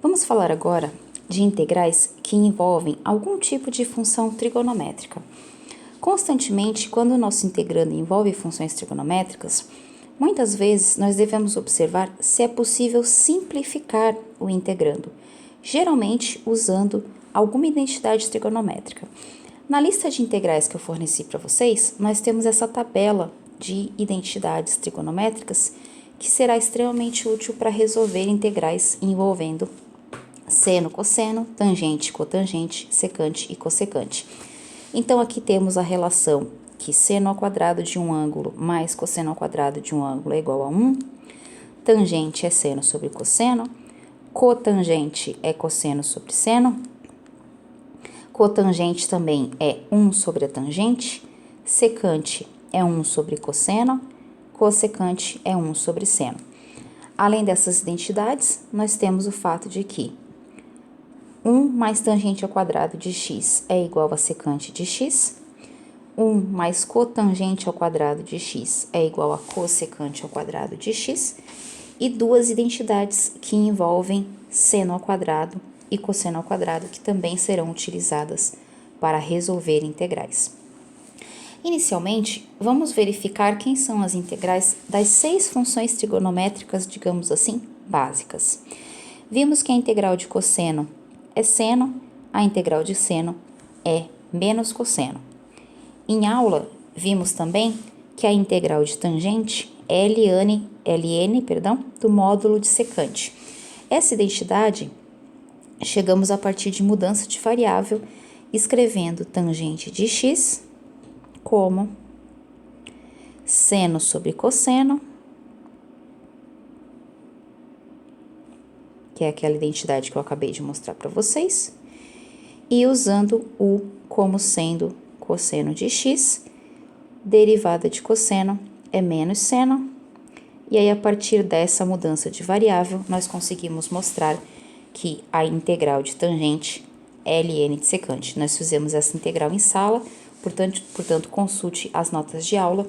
Vamos falar agora de integrais que envolvem algum tipo de função trigonométrica. Constantemente, quando o nosso integrando envolve funções trigonométricas, muitas vezes nós devemos observar se é possível simplificar o integrando, geralmente usando alguma identidade trigonométrica. Na lista de integrais que eu forneci para vocês, nós temos essa tabela de identidades trigonométricas que será extremamente útil para resolver integrais envolvendo seno, cosseno, tangente, cotangente, secante e cossecante. Então, aqui temos a relação que seno ao quadrado de um ângulo mais cosseno ao quadrado de um ângulo é igual a 1, tangente é seno sobre cosseno, cotangente é cosseno sobre seno, cotangente também é 1 sobre a tangente, secante é 1 sobre cosseno, cossecante é 1 sobre seno. Além dessas identidades, nós temos o fato de que 1 mais tangente ao quadrado de x é igual a secante de x, 1 mais cotangente ao quadrado de x é igual a cossecante ao quadrado de x, e duas identidades que envolvem seno ao quadrado e cosseno ao quadrado, que também serão utilizadas para resolver integrais. Inicialmente, vamos verificar quem são as integrais das 6 funções trigonométricas, digamos assim, básicas. Vimos que a integral de cosseno é seno, a integral de seno é menos cosseno. Em aula, vimos também que a integral de tangente é ln, do módulo de secante. Essa identidade chegamos a partir de mudança de variável, escrevendo tangente de x como seno sobre cosseno, que é aquela identidade que eu acabei de mostrar para vocês, e usando o como sendo cosseno de x, derivada de cosseno é menos seno, e aí a partir dessa mudança de variável, nós conseguimos mostrar que a integral de tangente é ln de secante. Nós fizemos essa integral em sala, portanto consulte as notas de aula,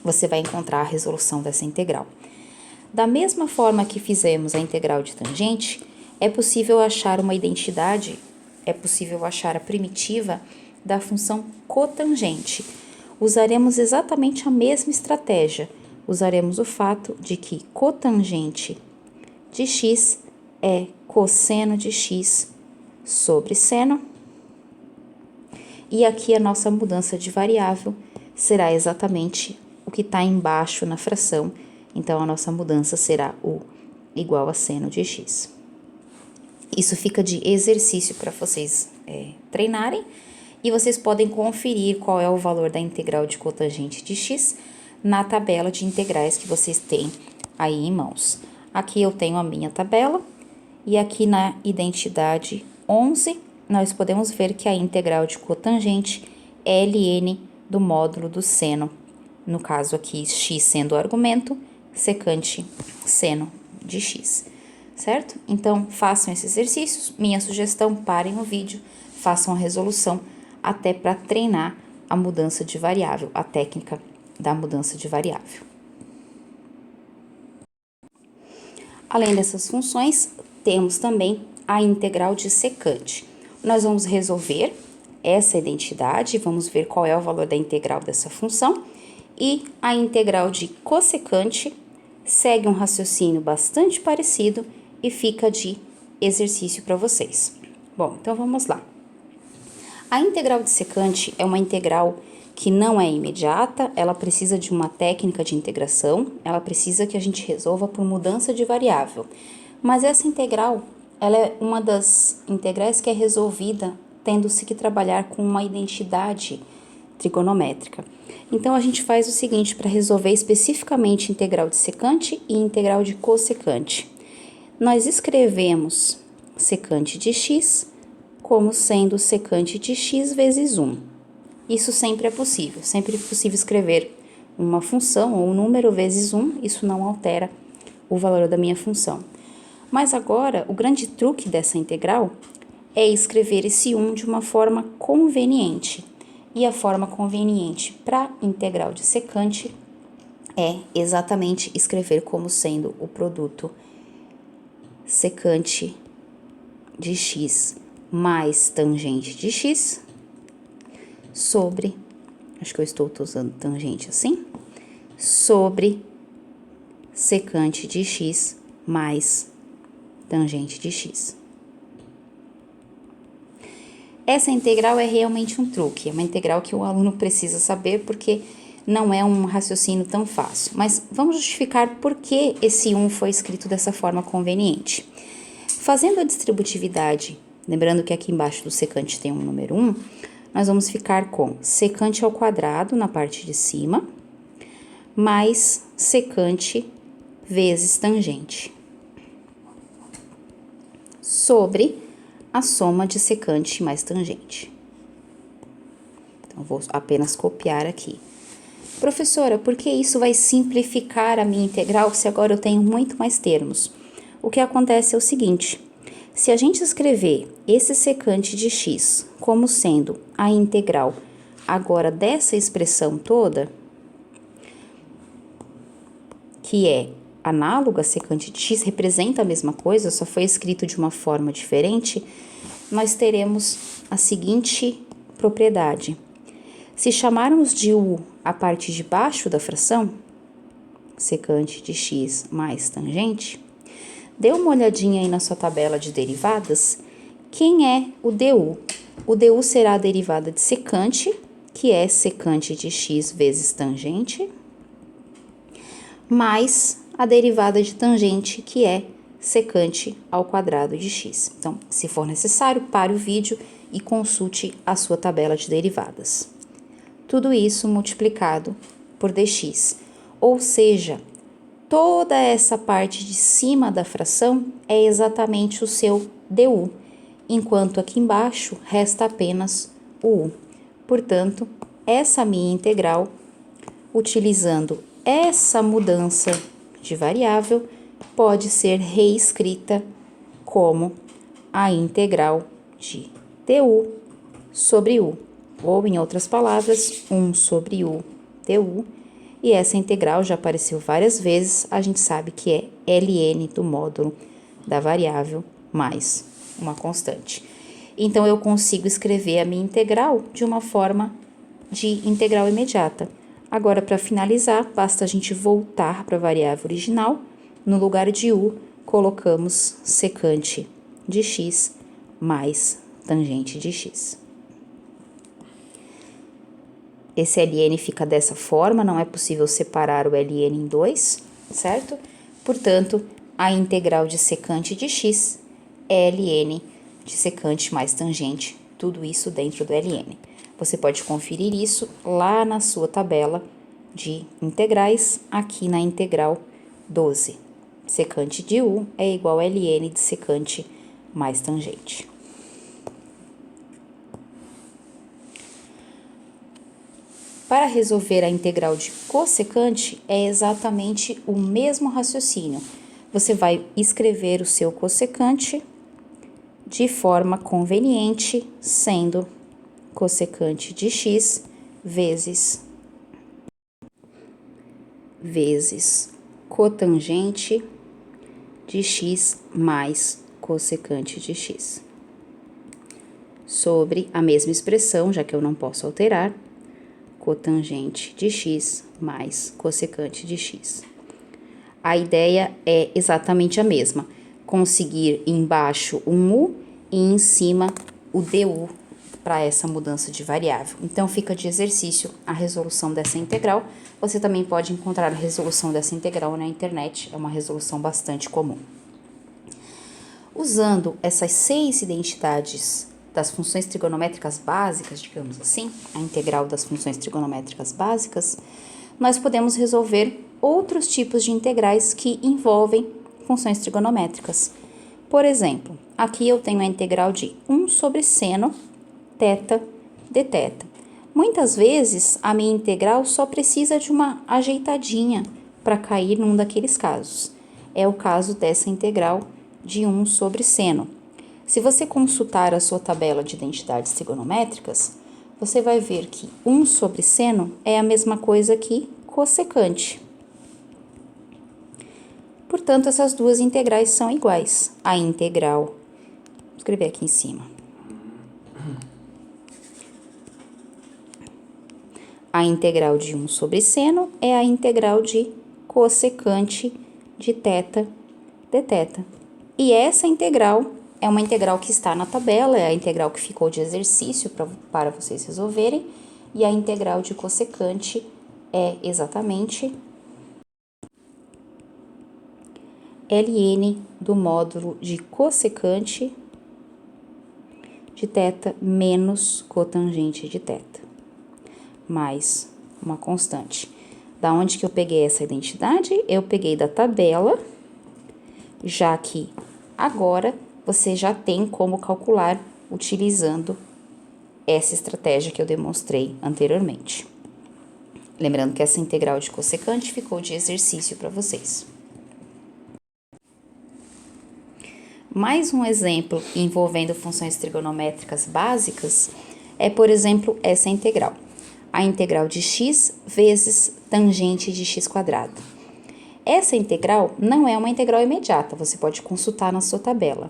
você vai encontrar a resolução dessa integral. Da mesma forma que fizemos a integral de tangente, é possível achar uma identidade, é possível achar a primitiva da função cotangente. Usaremos exatamente a mesma estratégia, usaremos o fato de que cotangente de x é cosseno de x sobre seno, e aqui a nossa mudança de variável será exatamente o que está embaixo na fração, então a nossa mudança será o igual a seno de x. Isso fica de exercício para vocês treinarem, e vocês podem conferir qual é o valor da integral de cotangente de x na tabela de integrais que vocês têm aí em mãos. Aqui eu tenho a minha tabela, e aqui na identidade 11, nós podemos ver que a integral de cotangente é ln do módulo do seno, no caso aqui x sendo o argumento, secante seno de x, certo? Então, façam esses exercícios, minha sugestão, parem o vídeo, façam a resolução, até para treinar a mudança de variável, a técnica da mudança de variável. Além dessas funções, temos também a integral de secante. Nós vamos resolver essa identidade, vamos ver qual é o valor da integral dessa função, e a integral de cossecante segue um raciocínio bastante parecido e fica de exercício para vocês. Bom, então vamos lá. A integral de secante é uma integral que não é imediata, ela precisa de uma técnica de integração, ela precisa que a gente resolva por mudança de variável. Mas essa integral, ela é uma das integrais que é resolvida tendo-se que trabalhar com uma identidade trigonométrica. Então, a gente faz o seguinte para resolver especificamente integral de secante e integral de cossecante. Nós escrevemos secante de x como sendo secante de x vezes 1. Isso sempre é possível escrever uma função ou um número vezes 1, isso não altera o valor da minha função. Mas agora, o grande truque dessa integral é escrever esse 1 de uma forma conveniente. E a forma conveniente para integral de secante é exatamente escrever como sendo o produto secante de x mais tangente de x sobre, acho que eu estou usando tangente assim, sobre secante de x mais tangente de x. Essa integral é realmente um truque, é uma integral que o aluno precisa saber porque não é um raciocínio tão fácil. Mas vamos justificar por que esse 1 foi escrito dessa forma conveniente. Fazendo a distributividade, lembrando que aqui embaixo do secante tem um número 1, nós vamos ficar com secante ao quadrado na parte de cima, mais secante vezes tangente, sobre a soma de secante mais tangente. Então, vou apenas copiar aqui. Professora, por que isso vai simplificar a minha integral se agora eu tenho muito mais termos? O que acontece é o seguinte, se a gente escrever esse secante de x como sendo a integral agora dessa expressão toda, que é análoga a secante de x, representa a mesma coisa, só foi escrito de uma forma diferente, nós teremos a seguinte propriedade. Se chamarmos de u a parte de baixo da fração, secante de x mais tangente, dê uma olhadinha aí na sua tabela de derivadas, quem é o du? O du será a derivada de secante, que é secante de x vezes tangente, mais a derivada de tangente, que é secante ao quadrado de x. Então, se for necessário, pare o vídeo e consulte a sua tabela de derivadas. Tudo isso multiplicado por dx, ou seja, toda essa parte de cima da fração é exatamente o seu du, enquanto aqui embaixo resta apenas o u. Portanto, essa minha integral, utilizando essa mudança de variável, pode ser reescrita como a integral de du sobre u, ou em outras palavras, 1 sobre u du, e essa integral já apareceu várias vezes, a gente sabe que é ln do módulo da variável mais uma constante. Então, eu consigo escrever a minha integral de uma forma de integral imediata. Agora, para finalizar, basta a gente voltar para a variável original. No lugar de u, colocamos secante de x mais tangente de x. Esse ln fica dessa forma, não é possível separar o ln em dois, certo? Portanto, a integral de secante de x é ln de secante mais tangente, tudo isso dentro do ln. Você pode conferir isso lá na sua tabela de integrais, aqui na integral 12. Secante de u é igual a ln de secante mais tangente. Para resolver a integral de cossecante, é exatamente o mesmo raciocínio. Você vai escrever o seu cossecante de forma conveniente, sendo cossecante de x vezes cotangente de x mais cossecante de x. Sobre a mesma expressão, já que eu não posso alterar, cotangente de x mais cossecante de x. A ideia é exatamente a mesma, conseguir embaixo um u e em cima o du para essa mudança de variável. Então, fica de exercício a resolução dessa integral. Você também pode encontrar a resolução dessa integral na internet, é uma resolução bastante comum. Usando essas 6 identidades das funções trigonométricas básicas, digamos assim, a integral das funções trigonométricas básicas, nós podemos resolver outros tipos de integrais que envolvem funções trigonométricas. Por exemplo, aqui eu tenho a integral de 1 sobre seno θ de θ. Muitas vezes, a minha integral só precisa de uma ajeitadinha para cair num daqueles casos. É o caso dessa integral de 1 sobre seno. Se você consultar a sua tabela de identidades trigonométricas, você vai ver que 1 sobre seno é a mesma coisa que cossecante. Portanto, essas duas integrais são iguais. A integral escrever aqui em cima. A integral de 1 sobre seno é a integral de cossecante de θ dθ. E essa integral é uma integral que está na tabela, é a integral que ficou de exercício para vocês resolverem, e a integral de cossecante é exatamente ln do módulo de cossecante de θ menos cotangente de θ, mais uma constante. Da onde que eu peguei essa identidade? Eu peguei da tabela, já que agora você já tem como calcular utilizando essa estratégia que eu demonstrei anteriormente. Lembrando que essa integral de cossecante ficou de exercício para vocês. Mais um exemplo envolvendo funções trigonométricas básicas é, por exemplo, essa integral. A integral de x vezes tangente de x quadrado. Essa integral não é uma integral imediata, você pode consultar na sua tabela.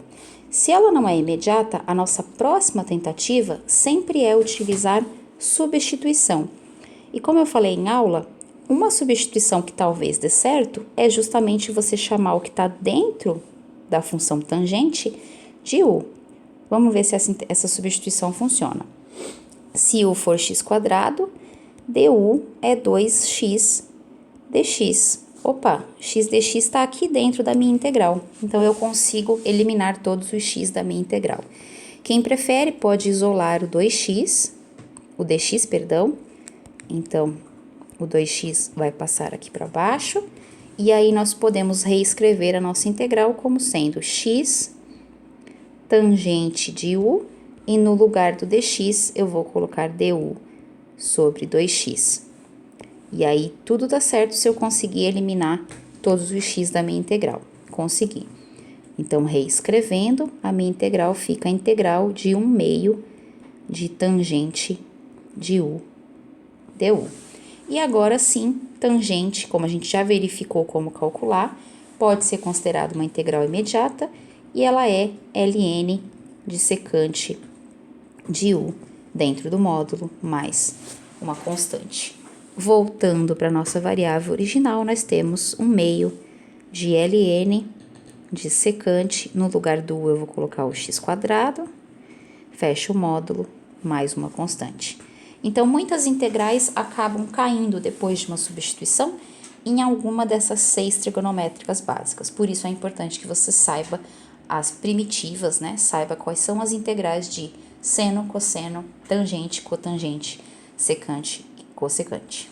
Se ela não é imediata, a nossa próxima tentativa sempre é utilizar substituição. E como eu falei em aula, uma substituição que talvez dê certo é justamente você chamar o que está dentro da função tangente de u. Vamos ver se essa substituição funciona. Se u for x quadrado, du é 2x dx. Opa, x dx está aqui dentro da minha integral, então eu consigo eliminar todos os x da minha integral. Quem prefere pode isolar o 2x, o dx, perdão. Então, o 2x vai passar aqui para baixo, e aí nós podemos reescrever a nossa integral como sendo x tangente de u, e no lugar do dx eu vou colocar du sobre 2x. E aí tudo dá certo se eu conseguir eliminar todos os x da minha integral. Consegui. Então, reescrevendo, a minha integral fica a integral de 1/2 de tangente de u du. E agora sim, tangente, como a gente já verificou como calcular, pode ser considerada uma integral imediata e ela é ln de secante de u dentro do módulo mais uma constante. Voltando para a nossa variável original, nós temos 1/2 de ln de secante, no lugar do u eu vou colocar o x quadrado, fecha o módulo, mais uma constante. Então, muitas integrais acabam caindo depois de uma substituição em alguma dessas 6 trigonométricas básicas. Por isso, é importante que você saiba as primitivas, né? Saiba quais são as integrais de seno, cosseno, tangente, cotangente, secante e cossecante.